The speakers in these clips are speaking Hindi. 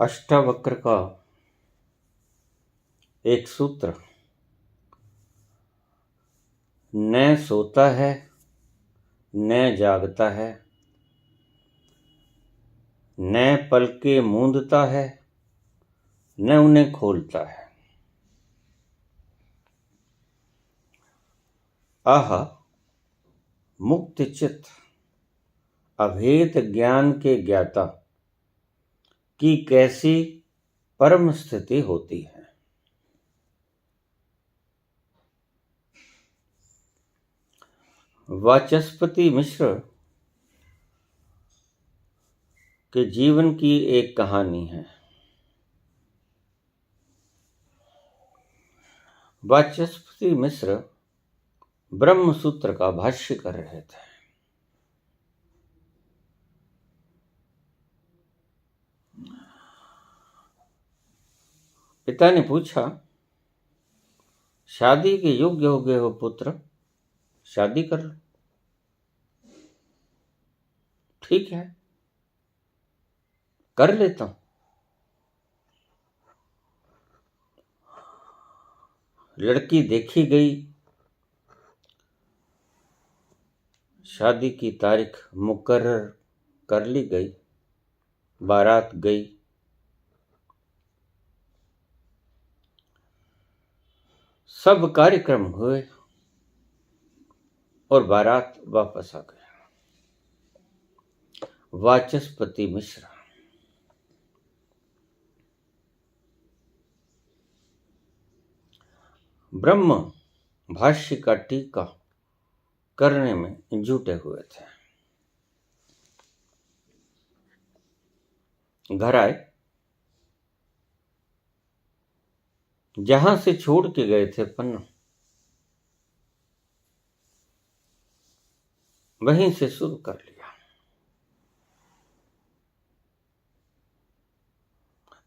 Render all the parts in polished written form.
अष्टावक्र का एक सूत्र, न सोता है न जागता है, न पलके मूंदता है न उन्हें खोलता है। आह, मुक्त चित्त अभेद ज्ञान के ज्ञाता की कैसी परम स्थिति होती है। वाचस्पति मिश्र के जीवन की एक कहानी है। वाचस्पति मिश्र ब्रह्म सूत्र का भाष्य कर रहे थे। पिता ने पूछा, शादी के योग्य हो गए हो पुत्र, शादी कर लो। ठीक है, कर लेता हूं। लड़की देखी गई, शादी की तारीख मुकर्रर कर ली गई, बारात गई। सब कार्यक्रम हुए और बारात वापस आ गया। वाचस्पति मिश्र ब्रह्म भाष्य का टीका करने में जुटे हुए थे। घर आए, जहां से छोड़ के गए थे पन्ना, वहीं से शुरू कर लिया।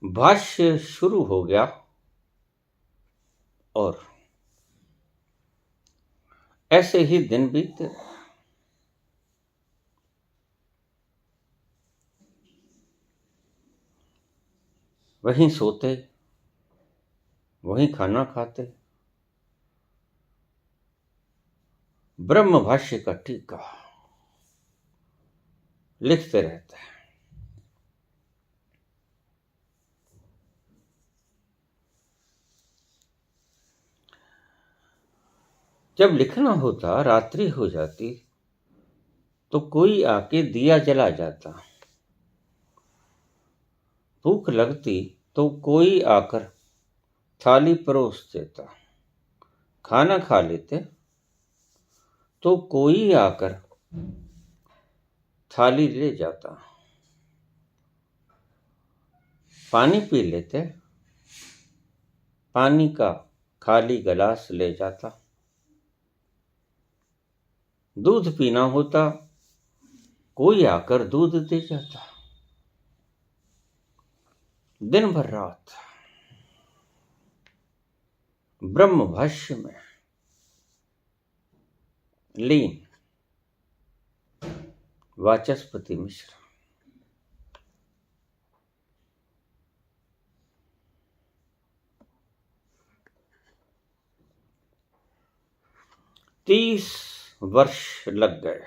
भाष्य शुरू हो गया और ऐसे ही दिन बीतते। वहीं सोते, वहीं खाना खाते, ब्रह्म भाष्य का टीका लिखते रहते हैं। जब लिखना होता, रात्रि हो जाती तो कोई आके दिया जला जाता। भूख लगती तो कोई आकर थाली परोस देता। खाना खा लेते तो कोई आकर थाली ले जाता। पानी पी लेते, पानी का खाली गिलास ले जाता। दूध पीना होता, कोई आकर दूध दे जाता। दिन भर रात ब्रह्म भाष्य में लीन वाचस्पति मिश्र। तीस वर्ष लग गए।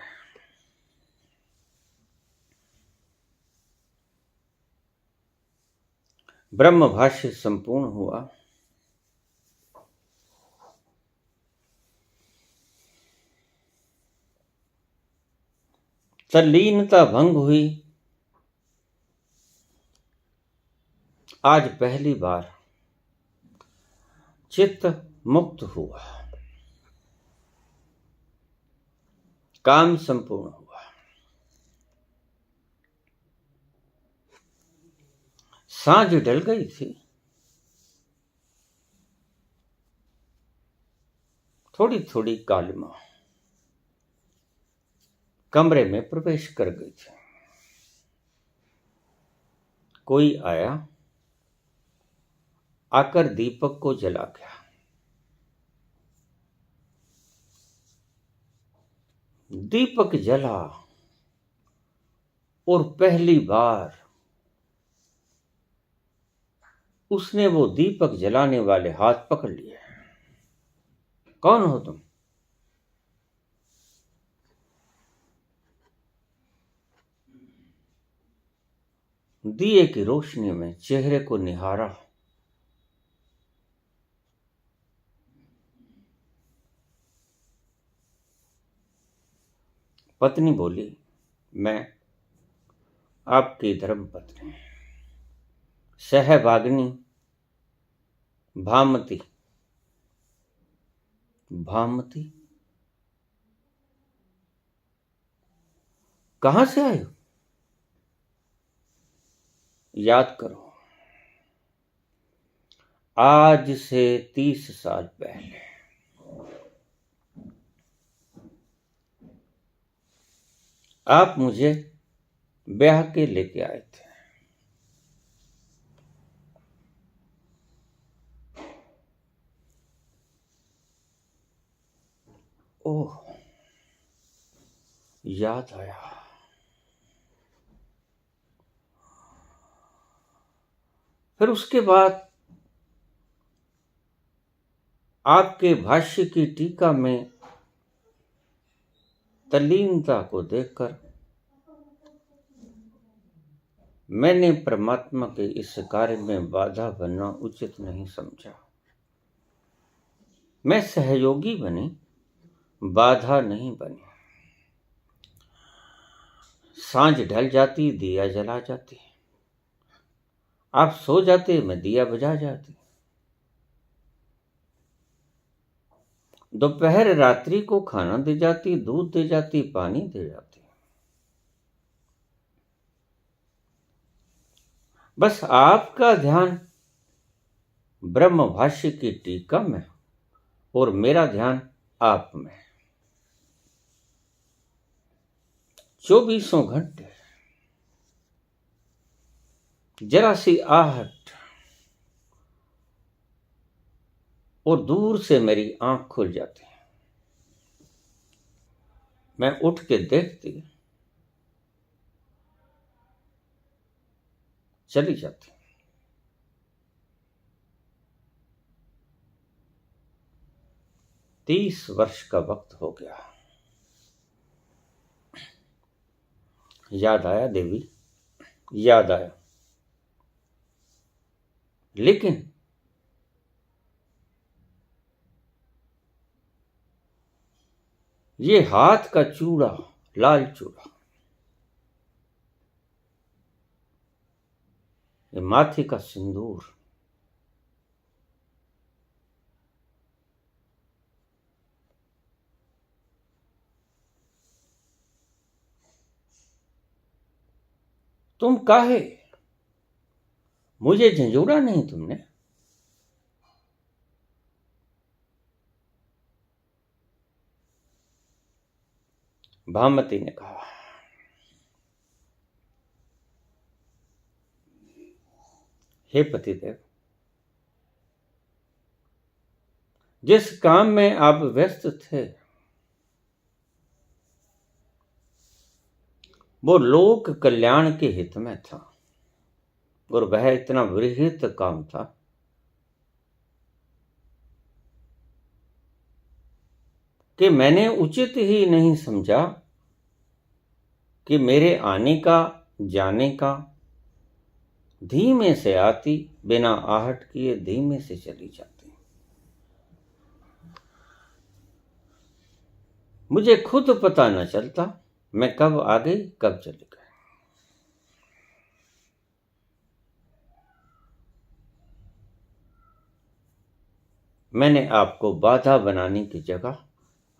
ब्रह्म भाष्य संपूर्ण हुआ। तल्लीनता भंग हुई। आज पहली बार चित्त मुक्त हुआ, काम संपूर्ण हुआ। सांझ ढल गई थी। थोड़ी थोड़ी कालिमा कमरे में प्रवेश कर गई थी। कोई आया, आकर दीपक को जला गया। दीपक जला और पहली बार उसने वो दीपक जलाने वाले हाथ पकड़ लिए। कौन हो तुम? दिए की रोशनी में चेहरे को निहारा। पत्नी बोली, मैं आपकी धर्मपत्नी सहभागिनी भामती। भामती? कहां से आए हो? याद करो, आज से 30 साल पहले आप मुझे ब्याह के लेके आए थे। ओह, याद आया। फिर उसके बाद आपके भाष्य की टीका में तल्लीनता को देखकर मैंने परमात्मा के इस कार्य में बाधा बनना उचित नहीं समझा। मैं सहयोगी बनी, बाधा नहीं बनी। सांझ ढल जाती, दिया जला जाती। आप सो जाते, मैं दिया बुझा जाती। दोपहर रात्रि को खाना दे जाती, दूध दे जाती, पानी दे जाती। बस आपका ध्यान ब्रह्म भाष्य की टीका में और मेरा ध्यान आप में। 24 घंटे जरा सी आहट और दूर से मेरी आंख खुल जाती। मैं उठ के देखती, चली जाती। तीस वर्ष का वक्त हो गया। याद आया देवी, याद आया। लेकिन ये हाथ का चूड़ा, लाल चूड़ा, ये माथे का सिंदूर, तुम काहे? मुझे झंझोड़ा नहीं तुमने? भामती ने कहा, हे पतिदेव, जिस काम में आप व्यस्त थे वो लोक कल्याण के हित में था, और वह इतना बृहत काम था कि मैंने उचित ही नहीं समझा कि मेरे आने का, जाने का, धीमे से आती, बिना आहट किए धीमे से चली जाती। मुझे खुद पता न चलता मैं कब आ गई, कब चली गई। मैंने आपको बाधा बनाने की जगह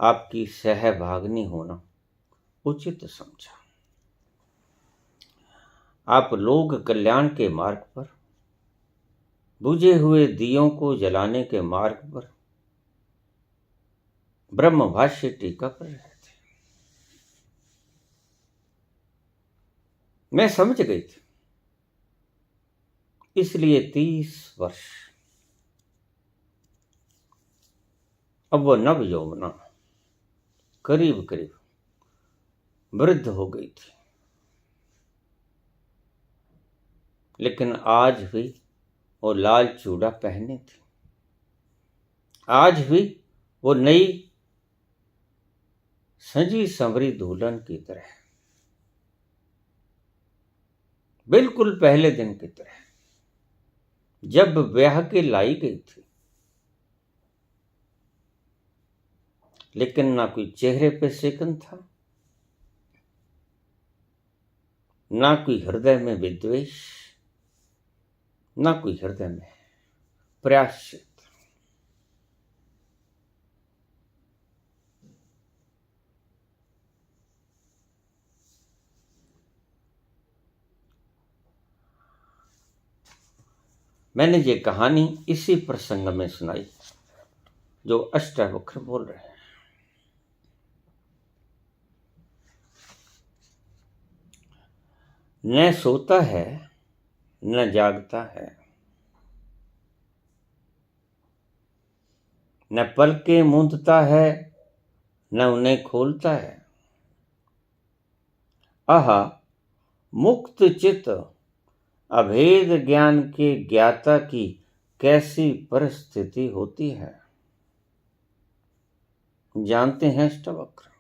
आपकी सहभागिनी होना उचित समझा। आप लोक कल्याण के मार्ग पर, बुझे हुए दियों को जलाने के मार्ग पर ब्रह्म भाष्य टीका कर रहे थे। मैं समझ गई थी, इसलिए 30 वर्ष। अब वो नव यौवना करीब करीब वृद्ध हो गई थी, लेकिन आज भी और लाल चूड़ा पहने थे। आज भी वो नई सजी संवरी दुल्हन की तरह, बिल्कुल पहले दिन की तरह जब ब्याह के लाई गई थी। लेकिन ना कोई चेहरे पे शिकन था, ना कोई हृदय में विद्वेष, ना कोई हृदय में प्रायश्चित। मैंने ये कहानी इसी प्रसंग में सुनाई जो अष्टावक्र बोल रहे हैं। न सोता है न जागता है, न पलके मूंदता है न उन्हें खोलता है। आहा, मुक्त चित अभेद ज्ञान के ज्ञाता की कैसी परिस्थिति होती है। जानते हैं अष्टावक्र,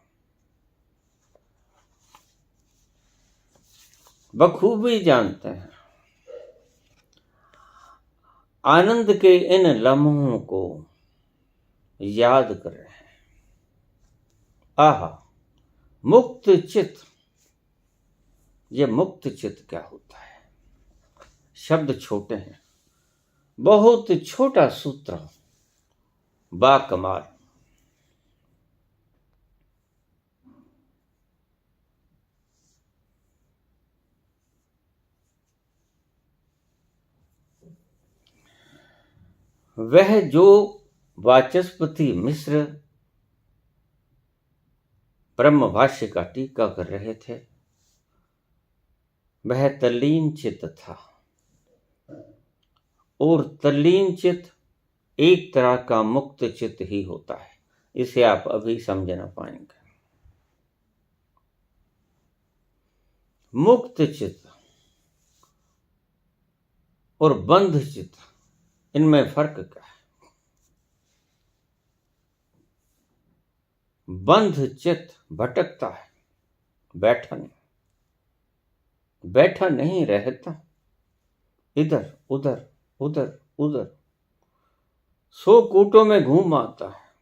बखूबी जानते हैं। आनंद के इन लम्हों को याद कर रहे हैं। आहा, मुक्त चित। ये मुक्त चित क्या होता है? शब्द छोटे हैं, बहुत छोटा सूत्र, बाकमाल। वह जो वाचस्पति मिश्र ब्रह्म भाष्य का टीका कर रहे थे, वह तल्लीन चित्त था। और तल्लीन चित्त एक तरह का मुक्त चित्त ही होता है। इसे आप अभी समझ ना पाएंगे। मुक्त चित्त और बंध चित्त, इनमें फर्क क्या है? बंध चित्त भटकता है, बैठा नहीं रहता, इधर उधर उधर उधर 100 कूटों में घूम आता है।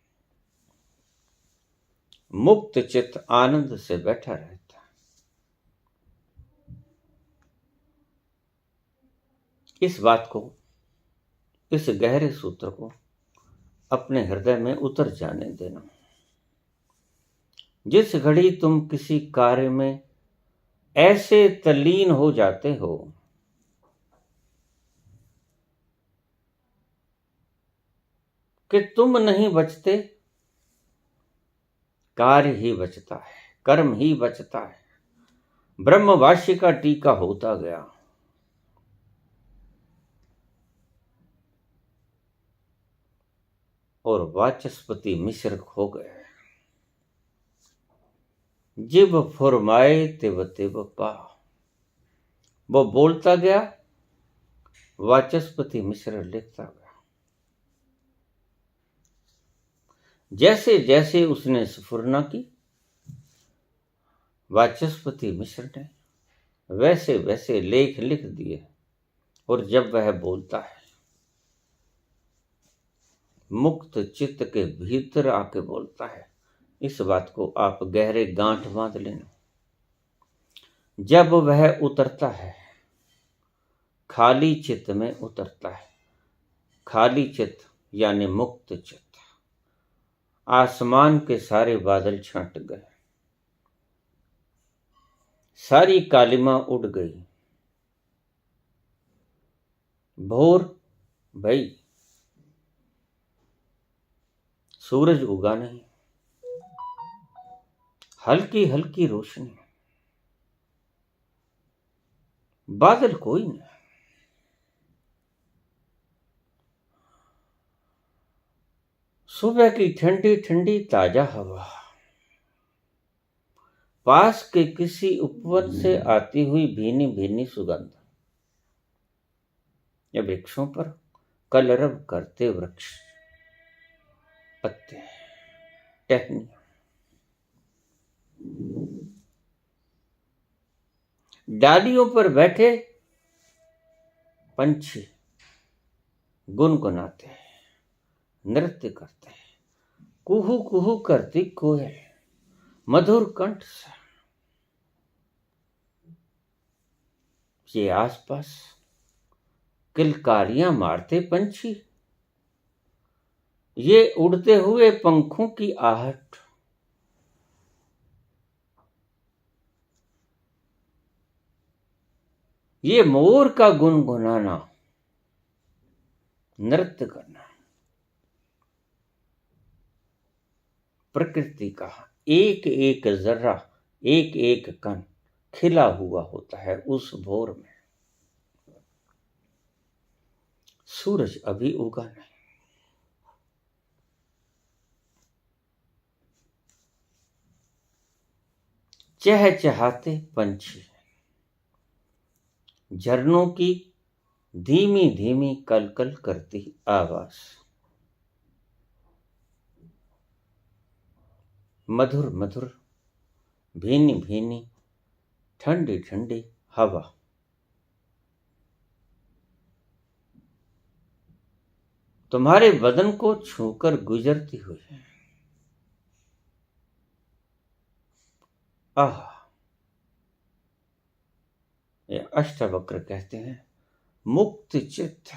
मुक्त चित्त आनंद से बैठा रहता है। इस बात को, इस गहरे सूत्र को अपने हृदय में उतर जाने देना। जिस घड़ी तुम किसी कार्य में ऐसे तल्लीन हो जाते हो कि तुम नहीं बचते, कार्य ही बचता है, कर्म ही बचता है। ब्रह्म भाष्य का टीका होता गया। और वाचस्पति मिश्र खो गए। जिब फुरमाए तिब तिब पा। वो बोलता गया, वाचस्पति मिश्र लिखता गया। जैसे जैसे उसने स्फुरना की, वाचस्पति मिश्र ने वैसे वैसे लेख लिख दिए। और जब वह बोलता है, मुक्त चित्त के भीतर आके बोलता है। इस बात को आप गहरे गांठ बांध लेना। जब वह उतरता है, खाली चित्त में उतरता है। खाली चित्त यानी मुक्त चित्त। आसमान के सारे बादल छंट गए, सारी कालिमा उड़ गई। भोर भई, सूरज उगा नहीं, हल्की हल्की रोशनी, बादल कोई नहीं। सुबह की ठंडी ठंडी ताजा हवा, पास के किसी उपवन से आती हुई भीनी भीनी सुगंध, या वृक्षों पर कलरव करते वृक्ष, पत्ते, टहनियां, डालियों पर बैठे पंछी गुनगुनाते हैं, नृत्य करते हैं, कुहू कुहू करती कोयल मधुर कंठ से। ये आसपास किलकारियां मारते पंछी, ये उड़ते हुए पंखों की आहट, ये मोर का गुनगुनाना, नृत्य करना। प्रकृति का एक एक जर्रा, एक एक कण खिला हुआ होता है उस भोर में। सूरज अभी उगा नहीं, चहचहाते पंछी, झरनों की धीमी धीमी कलकल करती आवाज, मधुर मधुर भीनी भीनी ठंडी ठंडी हवा, तुम्हारे बदन को छूकर गुजरती हुई है। आह, ये अष्टवक्र कहते हैं मुक्त चित्त,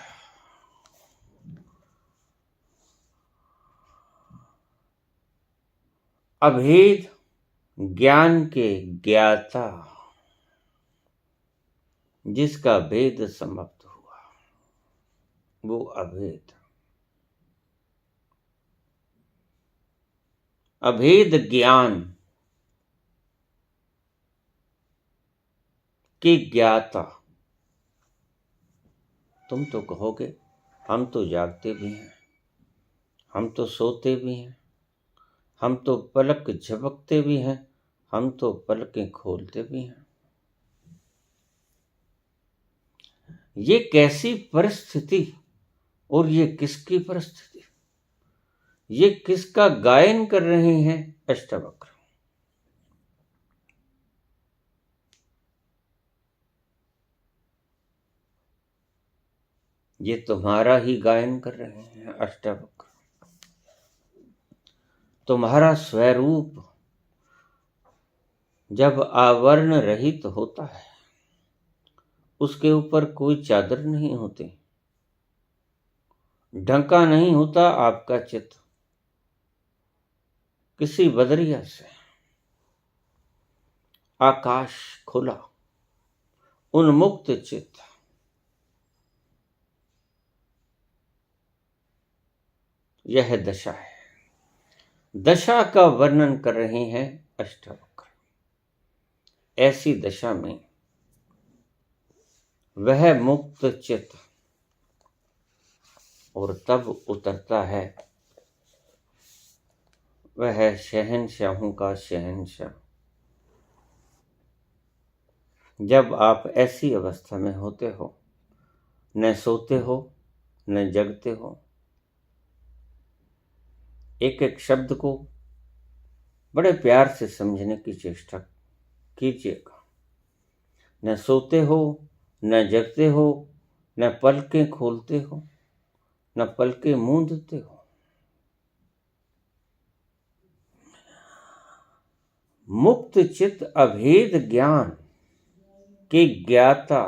अभेद ज्ञान के ज्ञाता, जिसका भेद समाप्त हुआ वो अभेद। अभेद ज्ञान के ज्ञाता। तुम तो कहोगे हम तो जागते भी हैं, हम तो सोते भी हैं, हम तो पलक झपकते भी हैं, हम तो पलकें खोलते भी हैं। ये कैसी परिस्थिति और ये किसकी परिस्थिति, ये किसका गायन कर रहे हैं अष्टवक्र। ये तुम्हारा ही गायन कर रहे हैं अष्टवक्र। तुम्हारा स्वरूप जब आवरण रहित होता है, उसके ऊपर कोई चादर नहीं होती, ढंका नहीं होता आपका चित्त किसी बदरिया से। आकाश खुला, उन्मुक्त चित्त, यह दशा है। दशा का वर्णन कर रहे हैं अष्टवक्र। ऐसी दशा में वह मुक्त चित्त और तब उतरता है वह शहंशाहों का शहंशाह। जब आप ऐसी अवस्था में होते हो, न सोते हो न जगते हो, एक एक शब्द को बड़े प्यार से समझने की चेष्टा कीजिएगा। न सोते हो न जगते हो, न पलकें खोलते हो न पलकें मूंदते हो। मुक्त चित्त अभेद ज्ञान के ज्ञाता।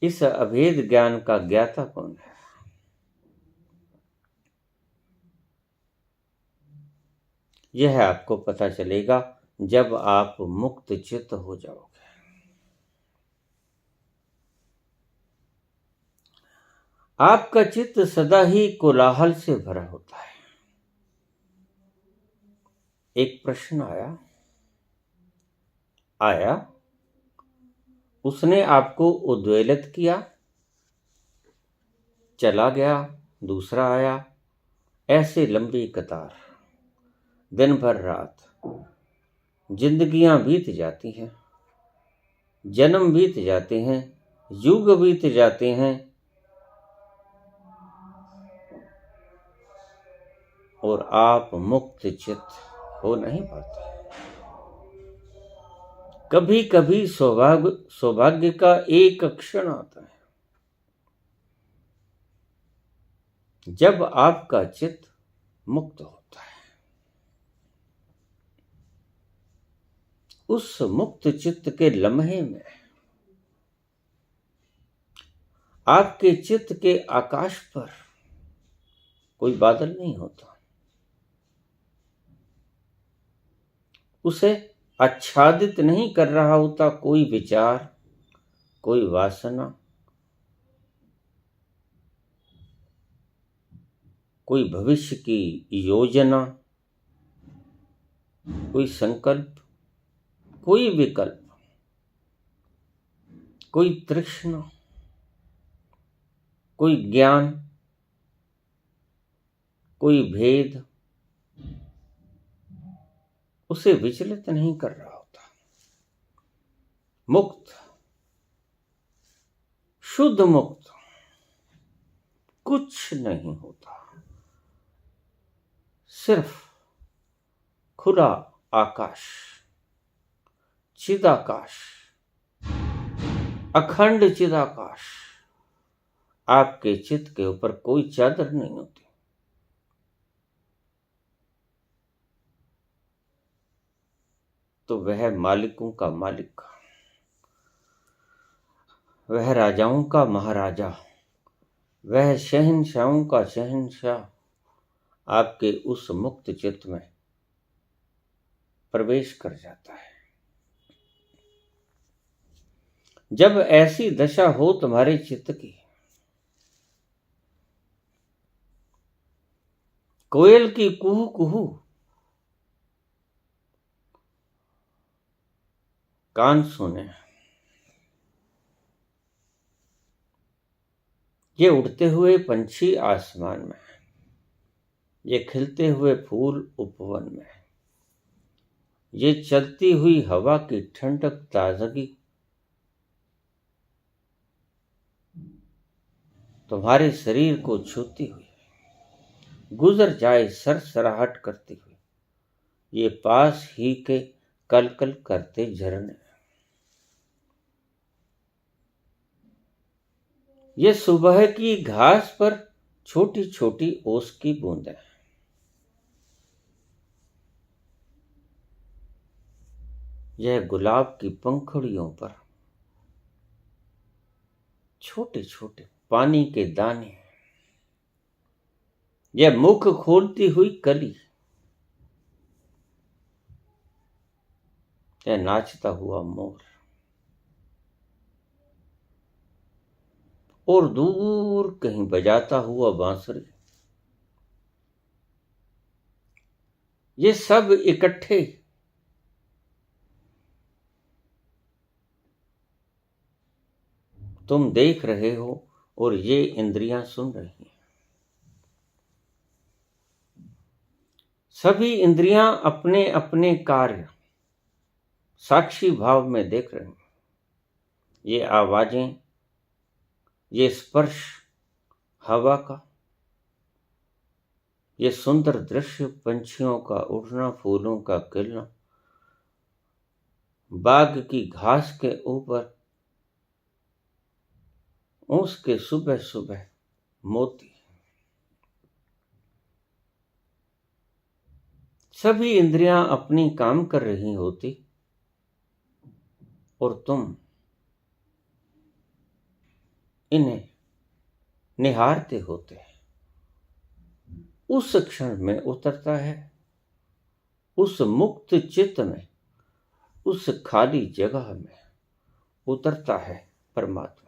इस अभेद ज्ञान का ज्ञाता कौन है? यह आपको पता चलेगा जब आप मुक्त चित्त हो जाओगे। आपका चित्त सदा ही कोलाहल से भरा होता है। एक प्रश्न आया, उसने आपको उद्वेलित किया, चला गया, दूसरा आया, ऐसे लंबी कतार, दिन भर रात जिंदगियां बीत जाती हैं। जन्म बीत जाते हैं, युग बीत जाते हैं, और आप मुक्त चित्त हो नहीं पाते। कभी कभी सौभाग्य का एक क्षण आता है जब आपका चित्त मुक्त होता है। उस मुक्त चित्त के लम्हे में आपके चित्त के आकाश पर कोई बादल नहीं होता, उसे आच्छादित नहीं कर रहा होता कोई विचार, कोई वासना, कोई भविष्य की योजना, कोई संकल्प, कोई विकल्प, कोई तृष्णा, कोई ज्ञान, कोई भेद उसे विचलित नहीं कर रहा होता। मुक्त, शुद्ध मुक्त, कुछ नहीं होता, सिर्फ खुला आकाश, चिदाकाश, अखंड चिदाकाश। आपके चित्त के ऊपर कोई चादर नहीं होती। तो वह मालिकों का मालिक, वह राजाओं का महाराजा, वह शहंशाहों का शहंशाह आपके उस मुक्त चित्त में प्रवेश कर जाता है। जब ऐसी दशा हो तुम्हारे चित्त की, कोयल की कुहू कुहू कान सुने, ये उड़ते हुए पंछी आसमान में, ये खिलते हुए फूल उपवन में, ये चलती हुई हवा की ठंडक ताजगी तुम्हारे शरीर को छूती हुई गुजर जाए सरसराहट करती हुई, ये पास ही के कलकल करते झरने, ये सुबह की घास पर छोटी छोटी ओस की बूंदें, यह गुलाब की पंखुड़ियों पर छोटे छोटे पानी के दाने, यह मुख खोलती हुई कली, यह नाचता हुआ मोर, और दूर कहीं बजाता हुआ बांसुरी, ये सब इकट्ठे तुम देख रहे हो और ये इंद्रियां सुन रही हैं। सभी इंद्रियां अपने अपने कार्य साक्षी भाव में देख रही हैं। ये आवाजें, ये स्पर्श हवा का, ये सुंदर दृश्य पंछियों का उड़ना, फूलों का खिलना, बाग की घास के ऊपर उसके सुबह सुबह मोती, सभी इंद्रियां अपनी काम कर रही होती और तुम इन्हें निहारते होते। उस क्षण में उतरता है, उस मुक्त चित्त में, उस खाली जगह में उतरता है परमात्मा।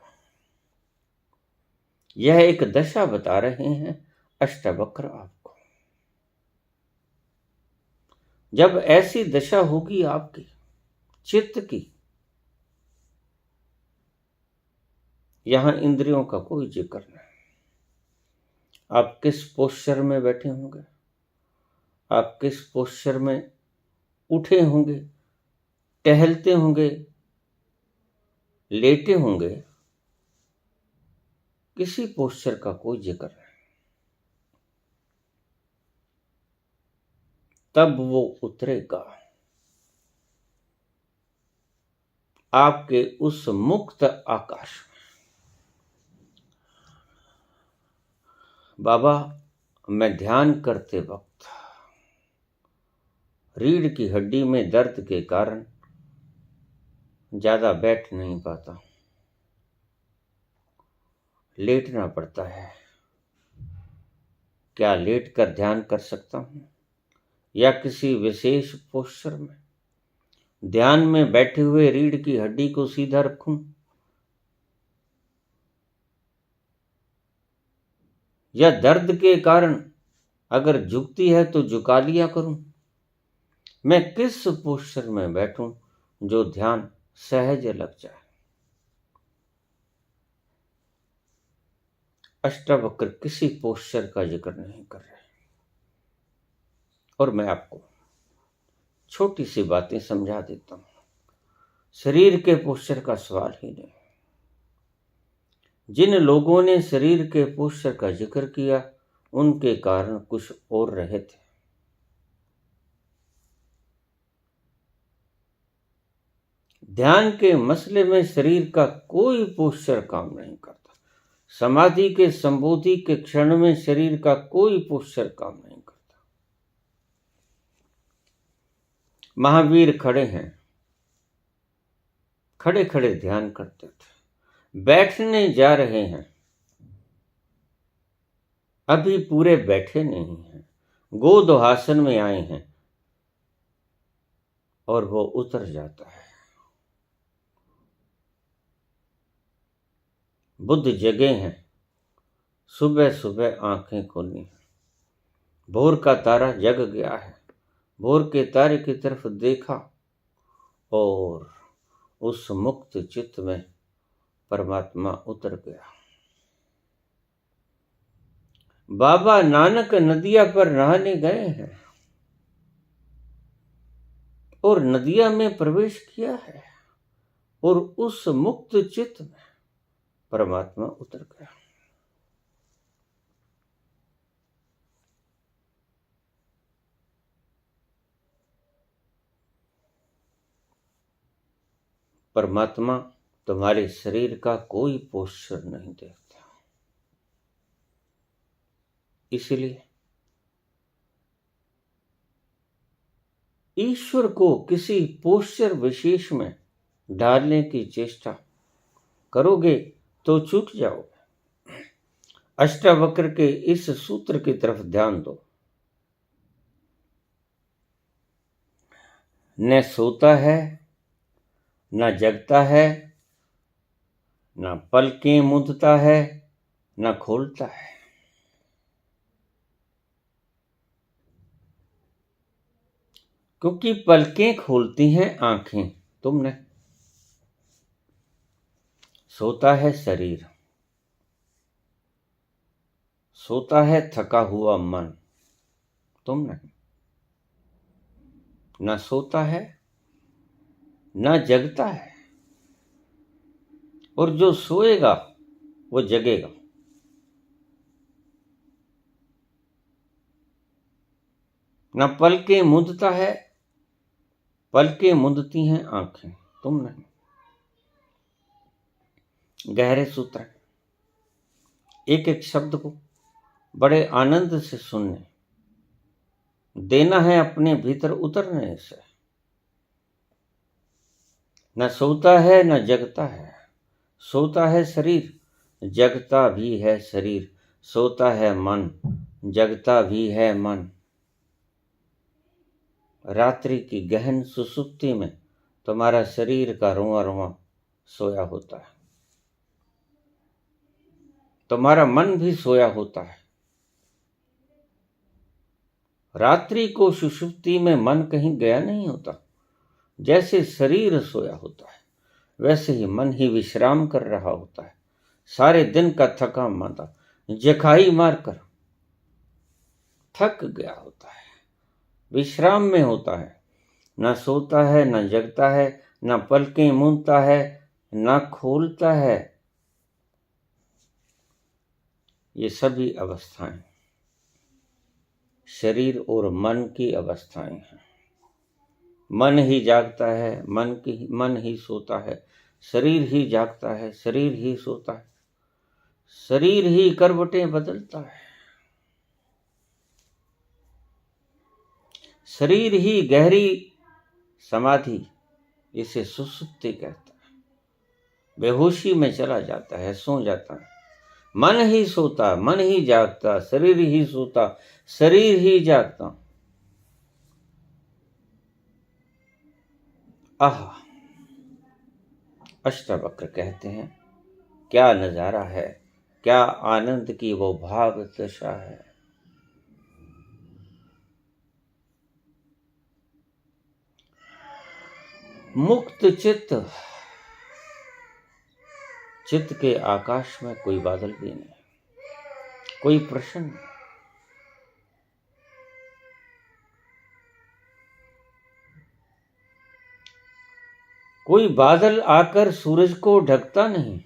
यह एक दशा बता रहे हैं अष्टावक्र आपको। जब ऐसी दशा होगी आपकी चित्त की, यहां इंद्रियों का कोई जिक्र नहीं। आप किस पोस्चर में बैठे होंगे, आप किस पोस्चर में उठे होंगे, टहलते होंगे, लेटे होंगे, किसी पोस्चर का कोई जिक्र नहीं। तब वो उतरेगा आपके उस मुक्त आकाश में। बाबा, मैं ध्यान करते वक्त रीढ़ की हड्डी में दर्द के कारण ज्यादा बैठ नहीं पाता, लेटना पड़ता है। क्या लेट कर ध्यान कर सकता हूं या किसी विशेष पोस्चर में? ध्यान में बैठे हुए रीढ़ की हड्डी को सीधा रखूं या दर्द के कारण अगर झुकती है तो झुका लिया करूं? मैं किस पोस्चर में बैठूं जो ध्यान सहज लग जाए? अष्टावक्र किसी पोस्चर का जिक्र नहीं कर रहे, और मैं आपको छोटी सी बातें समझा देता हूं। शरीर के पोस्चर का सवाल ही नहीं। जिन लोगों ने शरीर के पोस्चर का जिक्र किया उनके कारण कुछ और रहे थे। ध्यान के मसले में शरीर का कोई पोस्चर काम नहीं करता। समाधि के संबोधि के क्षण में शरीर का कोई पोस्चर काम नहीं करता। महावीर खड़े हैं, खड़े खड़े ध्यान करते थे। बैठने जा रहे हैं, अभी पूरे बैठे नहीं हैं, गोदोहासन में आए हैं और वो उतर जाता है। बुद्ध जगे हैं, सुबह सुबह आंखें खोली हैं, भोर का तारा जग गया है। भोर के तारे की तरफ देखा और उस मुक्त चित्त में परमात्मा उतर गया। बाबा नानक नदिया पर नहाने गए हैं और नदिया में प्रवेश किया है और उस मुक्त चित्त में परमात्मा उतर गया। परमात्मा तुम्हारे शरीर का कोई पोस्चर नहीं देखता। इसलिए ईश्वर को किसी पोस्चर विशेष में डालने की चेष्टा करोगे तो चूक जाओगे। अष्टावक्र के इस सूत्र की तरफ ध्यान दो। न सोता है, न जगता है, न पलकें मूंदता है, न खोलता है। क्योंकि पलकें खोलती हैं आंखें, तुम नहीं। सोता है शरीर, सोता है थका हुआ मन, तुम नहीं। न सोता है, न जगता है, और जो सोएगा वो जगेगा। न पलकें मूंदता है, पलकें मूंदती हैं आंखें, तुम नहीं। गहरे सूत्र, एक एक शब्द को बड़े आनंद से सुनने देना है, अपने भीतर उतरने से। न सोता है न जगता है, सोता है शरीर, जगता भी है शरीर। सोता है मन, जगता भी है मन। रात्रि की गहन सुसुप्ति में तुम्हारा शरीर का रोआ रोआ सोया होता है, तुम्हारा मन भी सोया होता है। रात्रि को सुषुप्ति में मन कहीं गया नहीं होता। जैसे शरीर सोया होता है वैसे ही मन ही विश्राम कर रहा होता है। सारे दिन का थका मांदा जखाई मारकर थक गया होता है, विश्राम में होता है। न सोता है, न जगता है, न पलकें मूंदता है, ना खोलता है, ये सभी अवस्थाएं शरीर और मन की अवस्थाएं हैं। मन ही जागता है, मन ही सोता है, शरीर ही जागता है, शरीर ही सोता है, शरीर ही करवटें बदलता है, शरीर ही गहरी समाधि, इसे सुसुप्ति कहता है, बेहोशी में चला जाता है, सो जाता है। मन ही सोता, मन ही जागता, शरीर ही सोता, शरीर ही जागता। आह, अष्टावक्र कहते हैं, क्या नजारा है, क्या आनंद की वो भाव दशा है। मुक्त चित्त, चित्त के आकाश में कोई बादल भी नहीं, कोई प्रश्न नहीं। कोई बादल आकर सूरज को ढकता नहीं।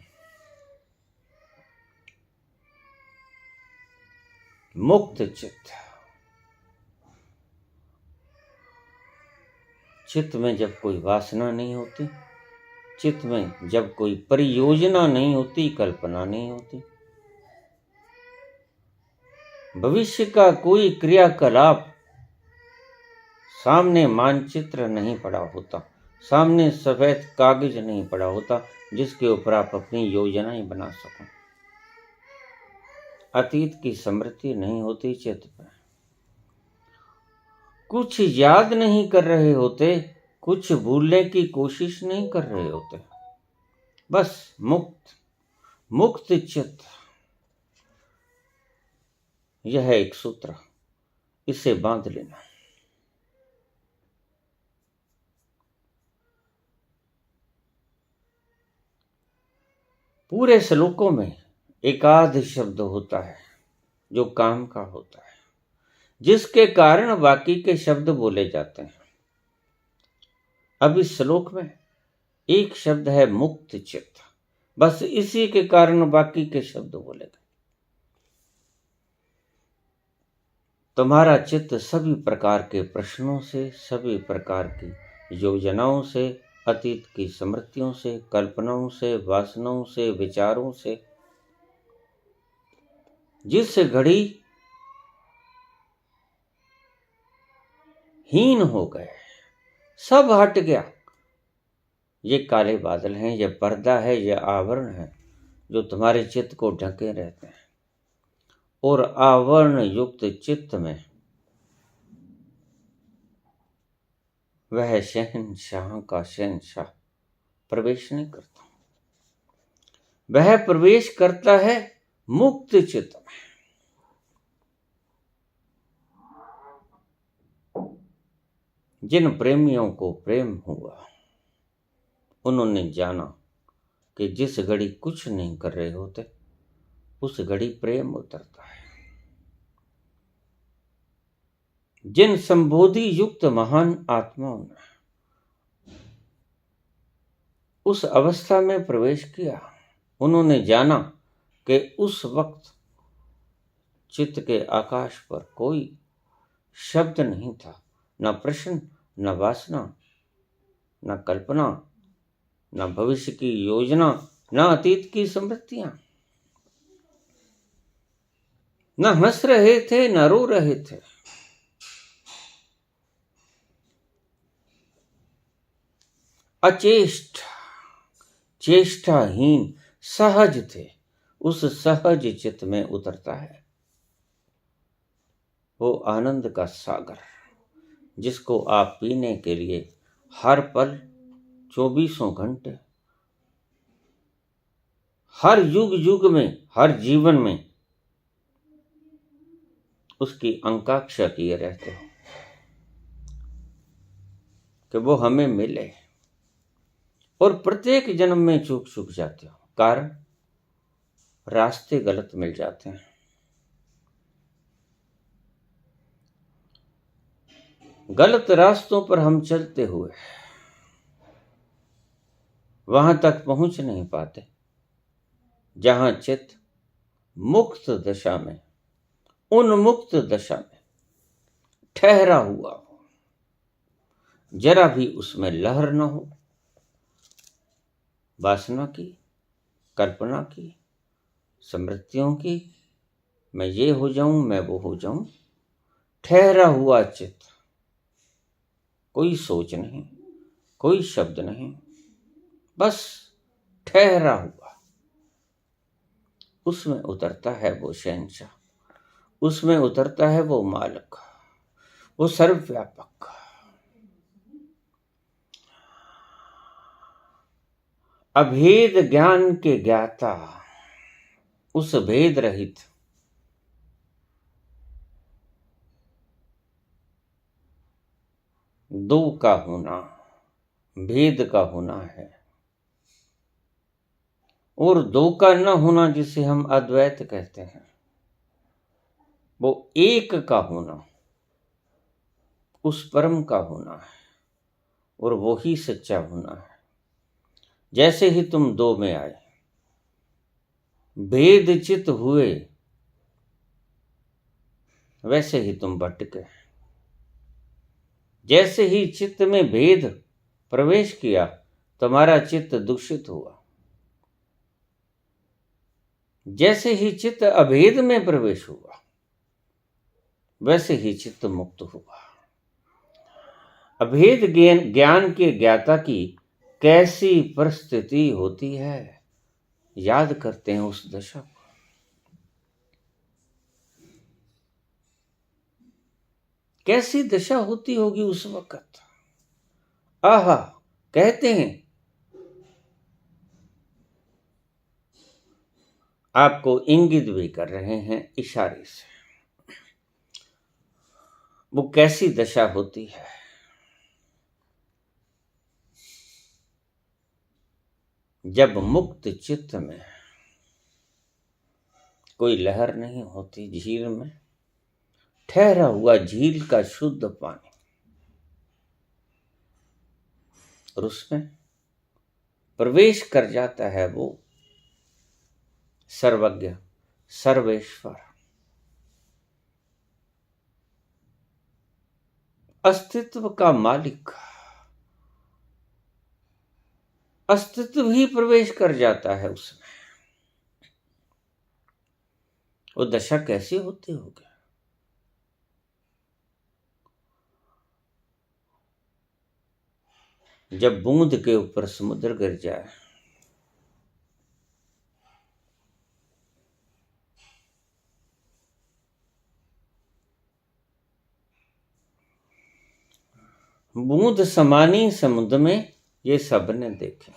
मुक्त चित्त, चित्त में जब कोई वासना नहीं होती, चित्त में जब कोई परियोजना नहीं होती, कल्पना नहीं होती, भविष्य का कोई क्रियाकलाप, सामने मानचित्र नहीं पड़ा होता, सामने सफेद कागज नहीं पड़ा होता जिसके ऊपर आप अपनी योजनाएं बना सको। अतीत की स्मृति नहीं होती चित्त में, कुछ याद नहीं कर रहे होते, कुछ भूलने की कोशिश नहीं कर रहे होते, बस मुक्त चित्त। यह एक सूत्र, इसे बांध लेना। पूरे श्लोकों में एकाध शब्द होता है जो काम का होता है, जिसके कारण बाकी के शब्द बोले जाते हैं। अब इस श्लोक में एक शब्द है मुक्त चित्त, बस इसी के कारण बाकी के शब्द बोले गए। तुम्हारा चित्त सभी प्रकार के प्रश्नों से, सभी प्रकार की योजनाओं से, अतीत की स्मृतियों से, कल्पनाओं से, वासनाओं से, विचारों से, जिस घड़ी हीन हो गए, सब हट गया। ये काले बादल हैं, ये पर्दा है, ये आवरण है जो तुम्हारे चित्त को ढके रहते हैं। और आवरण युक्त चित्त में वह शहंशाह का शहंशाह प्रवेश नहीं करता, वह प्रवेश करता है मुक्त चित्त में। जिन प्रेमियों को प्रेम हुआ, उन्होंने जाना कि जिस घड़ी कुछ नहीं कर रहे होते, उस घड़ी प्रेम उतरता है। जिन संबोधि युक्त महान आत्माओं ने उस अवस्था में प्रवेश किया, उन्होंने जाना कि उस वक्त चित्त के आकाश पर कोई शब्द नहीं था, न प्रश्न, न वासना, न कल्पना, न भविष्य की योजना, न अतीत की स्मृतियां। न हंस रहे थे, न रो रहे थे। अचेष्ट, चेष्टाहीन, सहज थे। उस सहज चित्त में उतरता है वो आनंद का सागर, जिसको आप पीने के लिए हर पल, 24 घंटे, हर युग युग में, हर जीवन में उसकी आकांक्षा किए रहते हो कि वो हमें मिले, और प्रत्येक जन्म में चूक जाते हो। कारण रास्ते गलत मिल जाते हैं। गलत रास्तों पर हम चलते हुए वहां तक पहुंच नहीं पाते जहां चित्त मुक्त दशा में, उन्मुक्त दशा में ठहरा हुआ हो, जरा भी उसमें लहर न हो वासना की, कल्पना की, स्मृतियों की, मैं ये हो जाऊं, मैं वो हो जाऊं। ठहरा हुआ चित्त, कोई सोच नहीं, कोई शब्द नहीं, बस ठहरा हुआ। उसमें उतरता है वो शहंशाह, उसमें उतरता है वो मालिक, वो सर्वव्यापक। अभेद ज्ञान के ज्ञाता, उस भेद रहित दो का होना, भेद का होना है, और दो का न होना जिसे हम अद्वैत कहते हैं, वो एक का होना, उस परम का होना है, और वो ही सच्चा होना है। जैसे ही तुम दो में आए, भेद चित हुए, वैसे ही तुम भटके। जैसे ही चित्त में भेद प्रवेश किया, तुम्हारा चित्त दूषित हुआ। जैसे ही चित्त अभेद में प्रवेश हुआ, वैसे ही चित्त मुक्त हुआ। अभेद ज्ञान के ज्ञाता की कैसी परिस्थिति होती है, याद करते हैं उस दशा को। कैसी दशा होती होगी उस वक्त। आहा, कहते हैं आपको इंगित भी कर रहे हैं इशारे से, वो कैसी दशा होती है। जब मुक्त चित्त में कोई लहर नहीं होती, झील में ठहरा हुआ झील का शुद्ध पानी, और उसमें प्रवेश कर जाता है वो सर्वज्ञ, सर्वेश्वर, अस्तित्व का मालिक। अस्तित्व ही प्रवेश कर जाता है उसमें। वो दशा कैसी होती होगी। जब बूंद के ऊपर समुद्र गिर जाए, बूंद समानी समुद्र में, ये सबने देखे।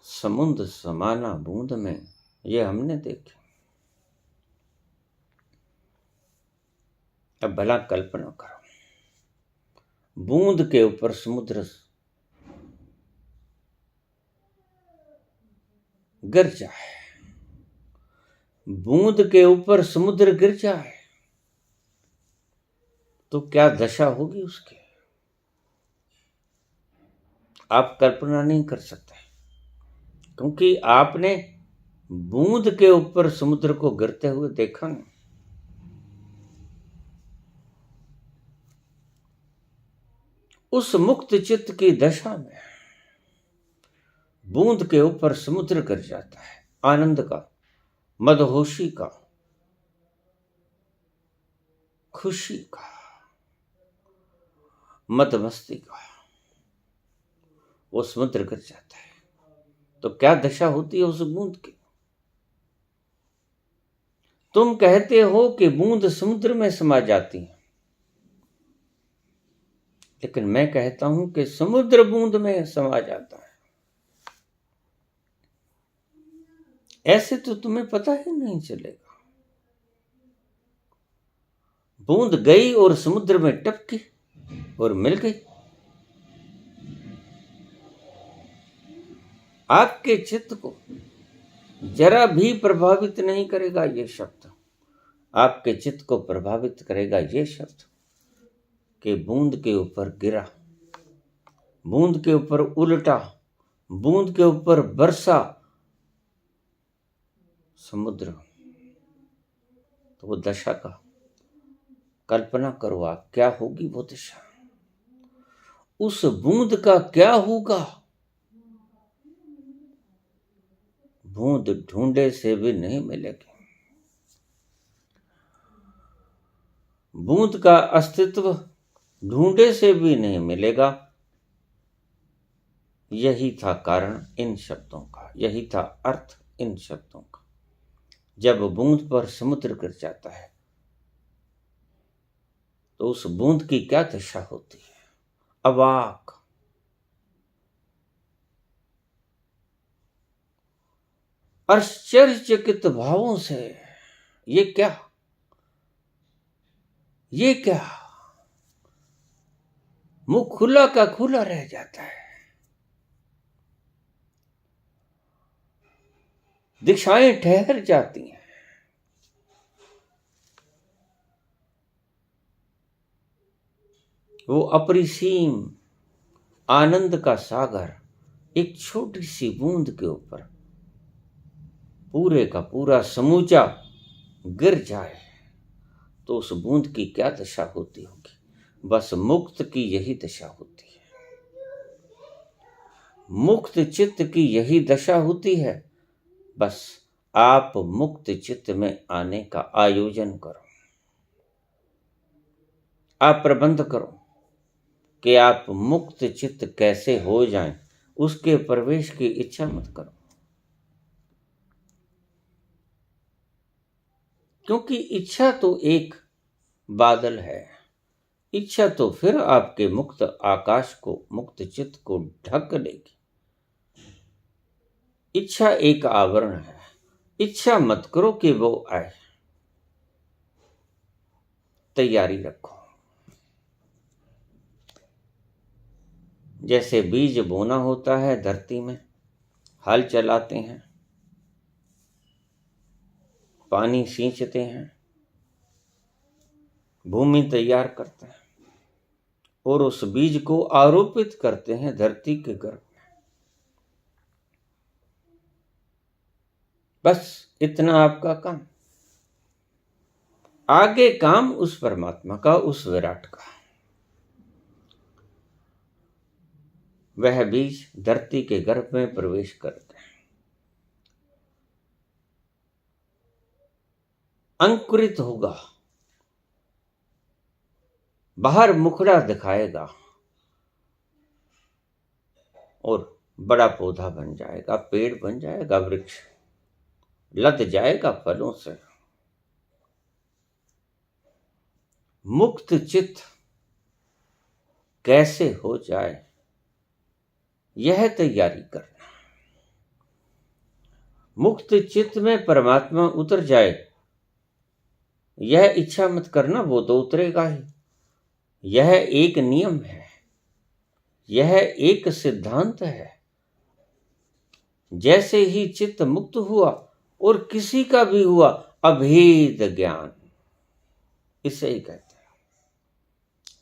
समुद्र समाना बूंद में, ये हमने देखे। अब भला कल्पना करो, बूंद के ऊपर समुद्र गिर जाए, बूंद के ऊपर समुद्र गिर जाए, तो क्या दशा होगी उसकी, आप कल्पना नहीं कर सकते। क्योंकि आपने बूंद के ऊपर समुद्र को गिरते हुए देखा नहीं। उस मुक्त चित्त की दशा में बूंद के ऊपर समुद्र गिर जाता है, आनंद का, मदहोशी का, खुशी का, मदमस्ती का, वो समुद्र गिर जाता है। तो क्या दशा होती है उस बूंद की। तुम कहते हो कि बूंद समुद्र में समा जाती है, लेकिन मैं कहता हूं कि समुद्र बूंद में समा जाता है। ऐसे तो तुम्हें पता ही नहीं चलेगा। बूंद गई और समुद्र में टपकी और मिल गई। आपके चित्त को जरा भी प्रभावित नहीं करेगा ये शब्द। आपके चित्त को प्रभावित करेगा ये शब्द कि बूंद के ऊपर गिरा बूंद के ऊपर उल्टा, बूंद के ऊपर वर्षा, समुद्र। तो वो दशा का कल्पना करो आप, क्या होगी वो दशा, उस बूंद का क्या होगा। बूंद ढूंढे से भी नहीं मिलेगी। बूंद का अस्तित्व ढूंढे से भी नहीं मिलेगा। यही था कारण इन शब्दों का, यही था अर्थ इन शब्दों का। जब बूंद पर समुद्र गिर जाता है तो उस बूंद की क्या दशा होती है, अवाक, आश्चर्यचकित भावों से, ये क्या, ये क्या, मुंह खुला का खुला रह जाता है। दिशाएं ठहर जाती हैं। वो अपरिसीम आनंद का सागर एक छोटी सी बूंद के ऊपर पूरे का पूरा समूचा गिर जाए तो उस बूंद की क्या दशा होती होगी। बस मुक्त की यही दशा होती है, मुक्त चित्त की यही दशा होती है। बस आप मुक्त चित्त में आने का आयोजन करो, आप प्रबंध करो कि आप मुक्त चित्त कैसे हो जाएं, उसके प्रवेश की इच्छा मत करो। क्योंकि इच्छा तो एक बादल है, इच्छा तो फिर आपके मुक्त आकाश को, मुक्त चित्त को ढक लेगी। इच्छा एक आवरण है, इच्छा मत करो कि वो आए, तैयारी रखो। जैसे बीज बोना होता है धरती में, हल चलाते हैं, पानी सींचते हैं, भूमि तैयार करते हैं और उस बीज को आरोपित करते हैं धरती के गर्भ में। बस इतना आपका काम। आगे काम उस परमात्मा का, उस विराट का। वह बीज धरती के गर्भ में प्रवेश करते हैं, अंकुरित होगा, बाहर मुखड़ा दिखाएगा और बड़ा पौधा बन जाएगा, पेड़ बन जाएगा, वृक्ष लद जाएगा फलों से। मुक्त चित्त कैसे हो जाए, यह तैयारी करना। मुक्त चित्त में परमात्मा उतर जाए, यह इच्छा मत करना, वो तो उतरेगा ही। यह एक नियम है, यह एक सिद्धांत है। जैसे ही चित्त मुक्त हुआ और किसी का भी हुआ, अभेद ज्ञान, इसे ही कहते हैं।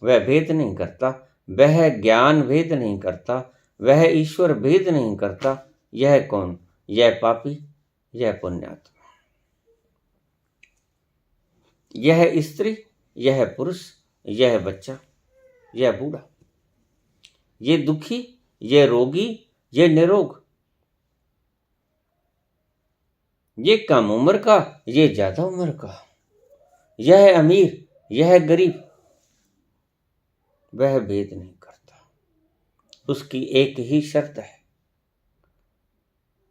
वह भेद नहीं करता, वह ज्ञान भेद नहीं करता, वह ईश्वर भेद नहीं करता। यह कौन, यह पापी, यह पुण्यात्मा, यह स्त्री, यह पुरुष, यह बच्चा, यह बूढ़ा, ये दुखी, ये रोगी, ये निरोग, ये कम उम्र का, ये ज्यादा उम्र का, यह अमीर, यह गरीब, वह भेद नहीं करता। उसकी एक ही शर्त है,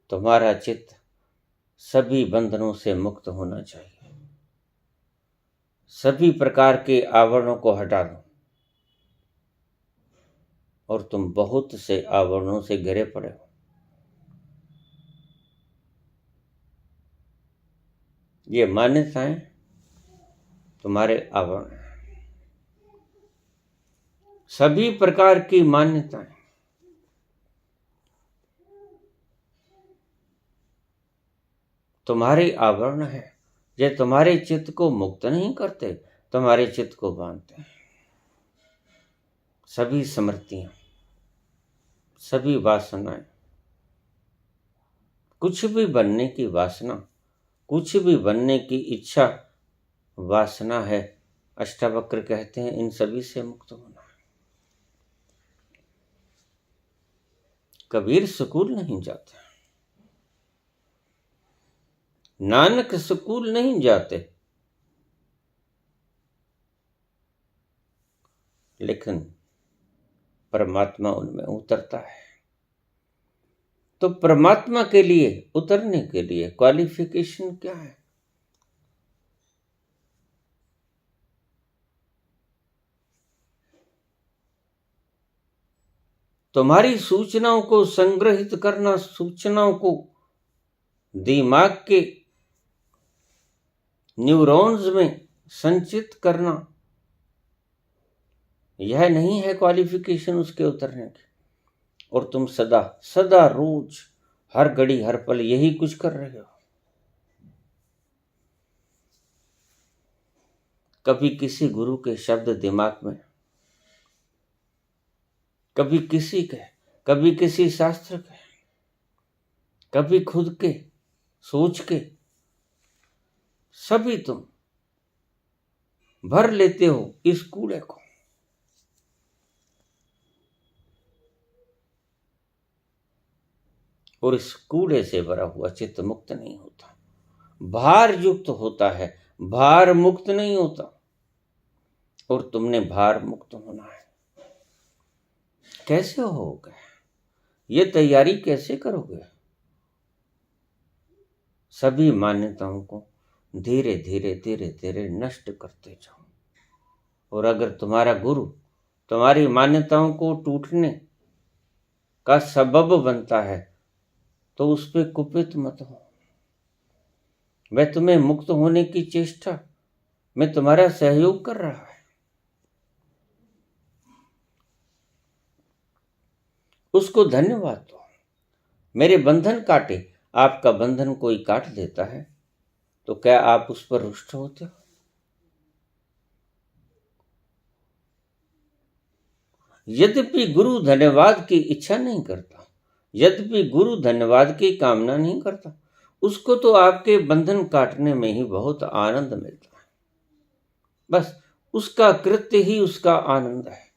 तुम्हारा चित्त सभी बंधनों से मुक्त होना चाहिए। सभी प्रकार के आवरणों को हटा दो और तुम बहुत से आवरणों से घिरे पड़े हो। ये मान्यताएं तुम्हारे आवरण हैं, सभी प्रकार की मान्यताएं। तुम्हारे आवरण है, ये तुम्हारे चित्त को मुक्त नहीं करते, तुम्हारे चित्त को बांधते हैं। सभी स्मृतियां, सभी वासनाएं, कुछ भी बनने की वासना, कुछ भी बनने की इच्छा वासना है। अष्टावक्र कहते हैं इन सभी से मुक्त होना है। कबीर स्कूल नहीं जाते, नानक स्कूल नहीं जाते, लेकिन परमात्मा उनमें उतरता है। तो परमात्मा के लिए उतरने के लिए क्वालिफिकेशन क्या है? तुम्हारी सूचनाओं को संग्रहित करना, सूचनाओं को दिमाग के न्यूरॉन्स में संचित करना, यह नहीं है क्वालिफिकेशन उसके उतरने की। और तुम सदा सदा रोज हर घड़ी हर पल यही कुछ कर रहे हो। कभी किसी गुरु के शब्द दिमाग में, कभी किसी के, कभी किसी शास्त्र के, कभी खुद के सोच के, सभी तुम भर लेते हो इस कूड़े को। और इस कूड़े से भरा हुआ चित्त मुक्त नहीं होता, भार युक्त होता है, भार मुक्त नहीं होता। और तुमने भार मुक्त होना है। कैसे होगा? ये तैयारी कैसे करोगे? सभी मान्यताओं को धीरे धीरे धीरे धीरे नष्ट करते जाओ। और अगर तुम्हारा गुरु तुम्हारी मान्यताओं को टूटने का सबब बनता है तो उस पर कुपित मत हो। वह तुम्हें मुक्त होने की चेष्टा में तुम्हारा सहयोग कर रहा है, उसको धन्यवाद दो। मेरे बंधन काटे, आपका बंधन कोई काट देता है तो क्या आप उस पर रुष्ट होते हो? यद्यपि गुरु धन्यवाद की इच्छा नहीं करता, यद्यपि गुरु धन्यवाद की कामना नहीं करता, उसको तो आपके बंधन काटने में ही बहुत आनंद मिलता है। बस उसका कृत्य ही उसका आनंद है।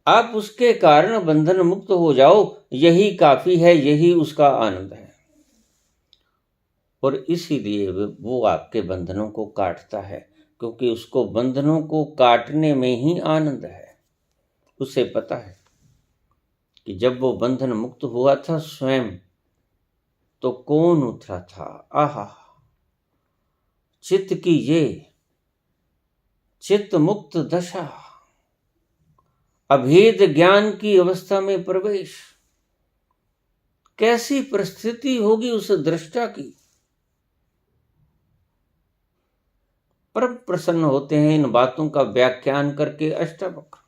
आप उसके कारण बंधन मुक्त हो जाओ, यही काफी है, यही उसका आनंद है। और इसीलिए वो आपके बंधनों को काटता है, क्योंकि उसको बंधनों को काटने में ही आनंद है। उसे पता है कि जब वो बंधन मुक्त हुआ था स्वयं, तो कौन उतरा था। आहा, चित्त की ये चित्त मुक्त दशा, अभेद ज्ञान की अवस्था में प्रवेश, कैसी परिस्थिति होगी उस दृष्टा की। परम प्रसन्न होते हैं इन बातों का व्याख्यान करके अष्टावक्र।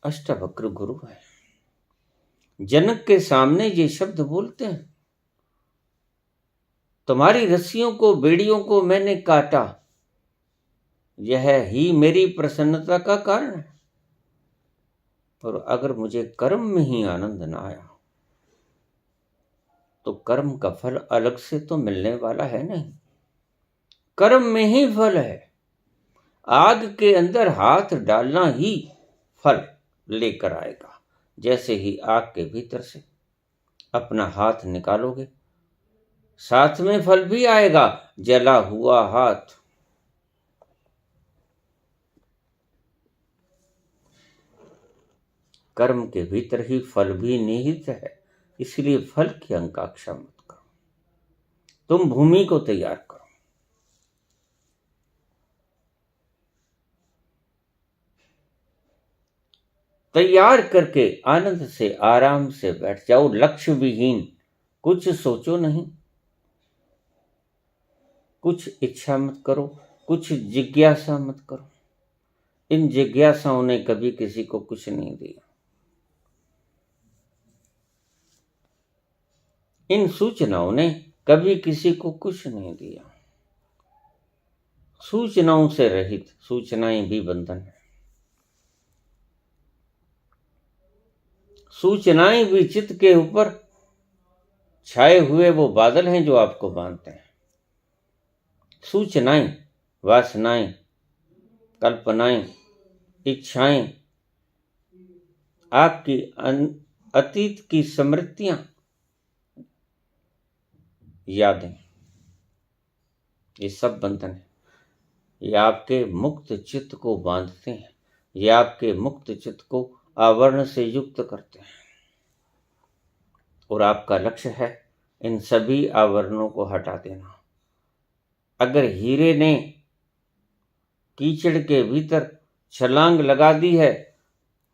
अष्टावक्र गुरु है। जनक के सामने ये शब्द बोलते हैं, तुम्हारी रस्सियों को, बेड़ियों को मैंने काटा, यह ही मेरी प्रसन्नता का कारण है। और अगर मुझे कर्म में ही आनंद ना आया तो कर्म का फल अलग से तो मिलने वाला है नहीं, कर्म में ही फल है। आग के अंदर हाथ डालना ही फल लेकर आएगा। जैसे ही आग के भीतर से अपना हाथ निकालोगे, साथ में फल भी आएगा, जला हुआ हाथ। कर्म के भीतर ही फल भी निहित है, इसलिए फल की आकांक्षा मत करो। तुम भूमि को तैयार करो। तैयार करके आनंद से आराम से बैठ जाओ। लक्ष्य विहीन, कुछ सोचो नहीं, कुछ इच्छा मत करो, कुछ जिज्ञासा मत करो। इन जिज्ञासाओं ने कभी किसी को कुछ नहीं दिया। इन सूचनाओं ने कभी किसी को कुछ नहीं दिया। सूचनाओं से रहित, सूचनाएं भी बंधन है। सूचनाएं भी चित्त के ऊपर छाए हुए वो बादल हैं जो आपको बांधते हैं। सूचनाएं, वासनाएं, कल्पनाएं, इच्छाएं, आपकी अतीत की स्मृतियां, यादें, ये सब बंधन है। ये आपके मुक्त चित्त को बांधते हैं, ये आपके मुक्त चित्त को आवरण से युक्त करते हैं। और आपका लक्ष्य है इन सभी आवरणों को हटा देना। अगर हीरे ने कीचड़ के भीतर छलांग लगा दी है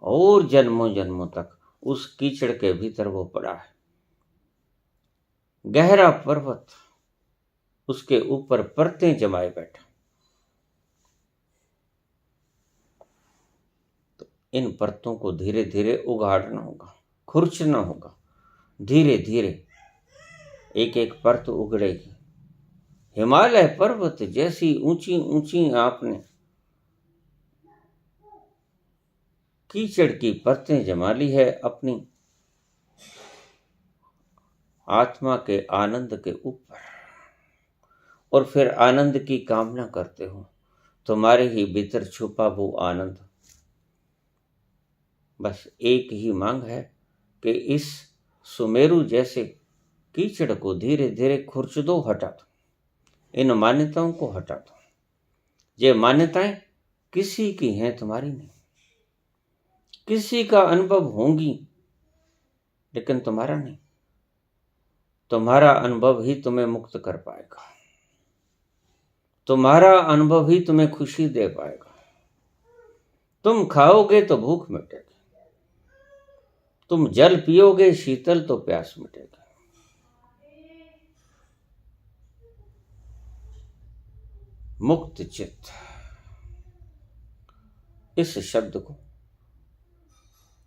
और जन्मों जन्मों तक उस कीचड़ के भीतर वो पड़ा है, गहरा पर्वत, उसके ऊपर परतें जमाए बैठा। तो इन परतों को धीरे धीरे उगाड़ना होगा, खुरचना होगा। धीरे धीरे एक एक परत उगड़ेगी। हिमालय पर्वत जैसी ऊंची ऊंची आपने कीचड़ की परतें जमा ली है अपनी आत्मा के आनंद के ऊपर, और फिर आनंद की कामना करते हो। तुम्हारे ही भीतर छुपा वो आनंद। बस एक ही मांग है कि इस सुमेरु जैसे कीचड़ को धीरे धीरे खुरच दो, हटा दो। इन मान्यताओं को हटा दो। ये मान्यताएं किसी की हैं, तुम्हारी नहीं। किसी का अनुभव होंगी लेकिन तुम्हारा नहीं। तुम्हारा अनुभव ही तुम्हें मुक्त कर पाएगा। तुम्हारा अनुभव ही तुम्हें खुशी दे पाएगा। तुम खाओगे तो भूख मिटेगी, तुम जल पियोगे शीतल तो प्यास मिटेगी। मुक्त चित्त, इस शब्द को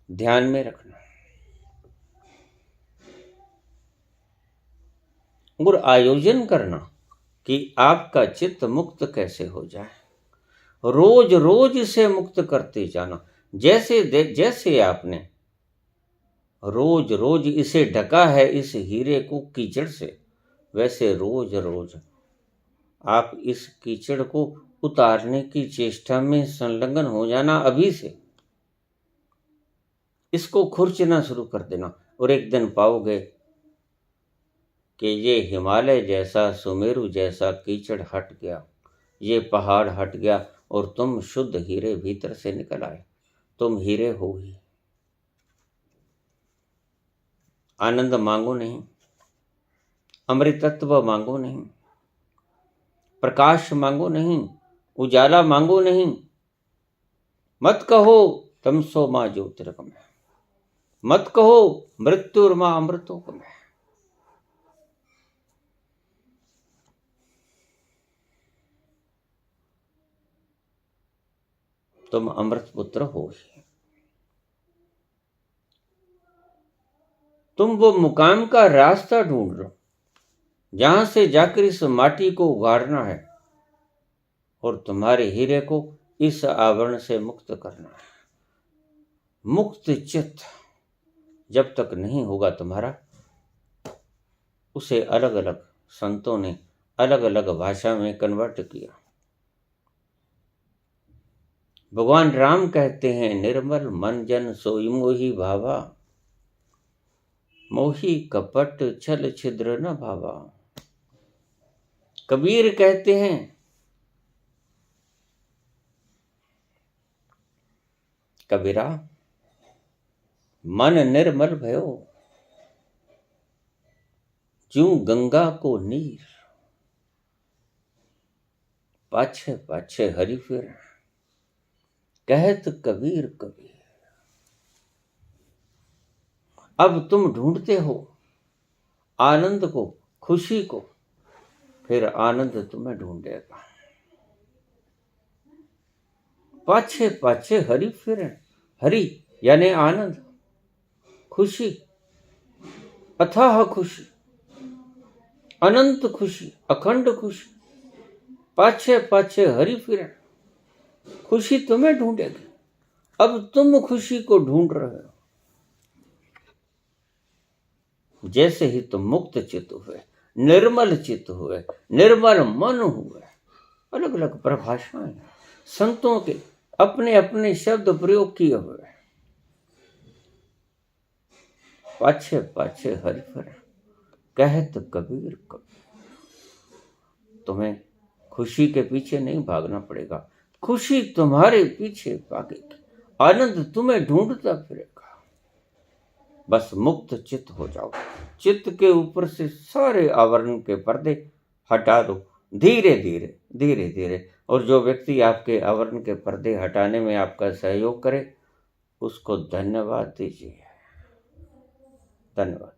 ध्यान में रखना और आयोजन करना कि आपका चित्त मुक्त कैसे हो जाए। रोज रोज इसे मुक्त करते जाना। जैसे आपने रोज रोज इसे ढका है, इस हीरे को कीचड़ से, वैसे रोज रोज आप इस कीचड़ को उतारने की चेष्टा में संलग्न हो जाना। अभी से इसको खुरचना शुरू कर देना और एक दिन पाओगे कि ये हिमालय जैसा, सुमेरु जैसा कीचड़ हट गया, ये पहाड़ हट गया और तुम शुद्ध हीरे भीतर से निकल आए। तुम हीरे हो ही। आनंद मांगो नहीं, अमृतत्व मांगो नहीं, प्रकाश मांगो नहीं, उजाला मांगो नहीं। मत कहो तमसो मां ज्योतिर्गमय, मत कहो मृत्युर्मा अमृतोगमय। तुम अमृत पुत्र हो ही। तुम वो मुकाम का रास्ता ढूंढ लो जहां से जाकर इस माटी को उगाड़ना है और तुम्हारे हीरे को इस आवरण से मुक्त करना है। मुक्त चित्त जब तक नहीं होगा तुम्हारा, उसे अलग अलग संतों ने अलग अलग भाषा में कन्वर्ट किया। भगवान राम कहते हैं, निर्मल मन जन सोई मोही भावा, मोही कपट छल छिद्र न भावा। कबीर कहते हैं, कबीरा मन निर्मल भयो, ज्यों गंगा को नीर, पाछे पाछे हरि फिर, कहत कबीर कबीर। अब तुम ढूंढते हो आनंद को, खुशी को, फिर आनंद तुम्हें ढूंढेगा। पाछे पाछे हरि फिर, हरि यानी आनंद, खुशी, अथाह खुशी, अनंत खुशी, अखंड खुशी। पाछे पाछे हरि फिर, खुशी तुम्हें ढूंढेगी। अब तुम खुशी को ढूंढ रहे हो। जैसे ही तुम मुक्त चित्त हुए, निर्मल चित्त हुए, निर्मल मन हुए, अलग अलग परिभाषाएं संतों के अपने अपने शब्द प्रयोग किए हुए, पाछे पाछे हरिफर कहत कबीर कबीर। तुम्हें खुशी के पीछे नहीं भागना पड़ेगा, खुशी तुम्हारे पीछे भागेगी, आनंद तुम्हें ढूंढता फिरेगा। बस मुक्त चित्त हो जाओ, चित्त के ऊपर से सारे आवरण के पर्दे हटा दो, धीरे धीरे धीरे धीरे। और जो व्यक्ति आपके आवरण के पर्दे हटाने में आपका सहयोग करे, उसको धन्यवाद दीजिए। धन्यवाद।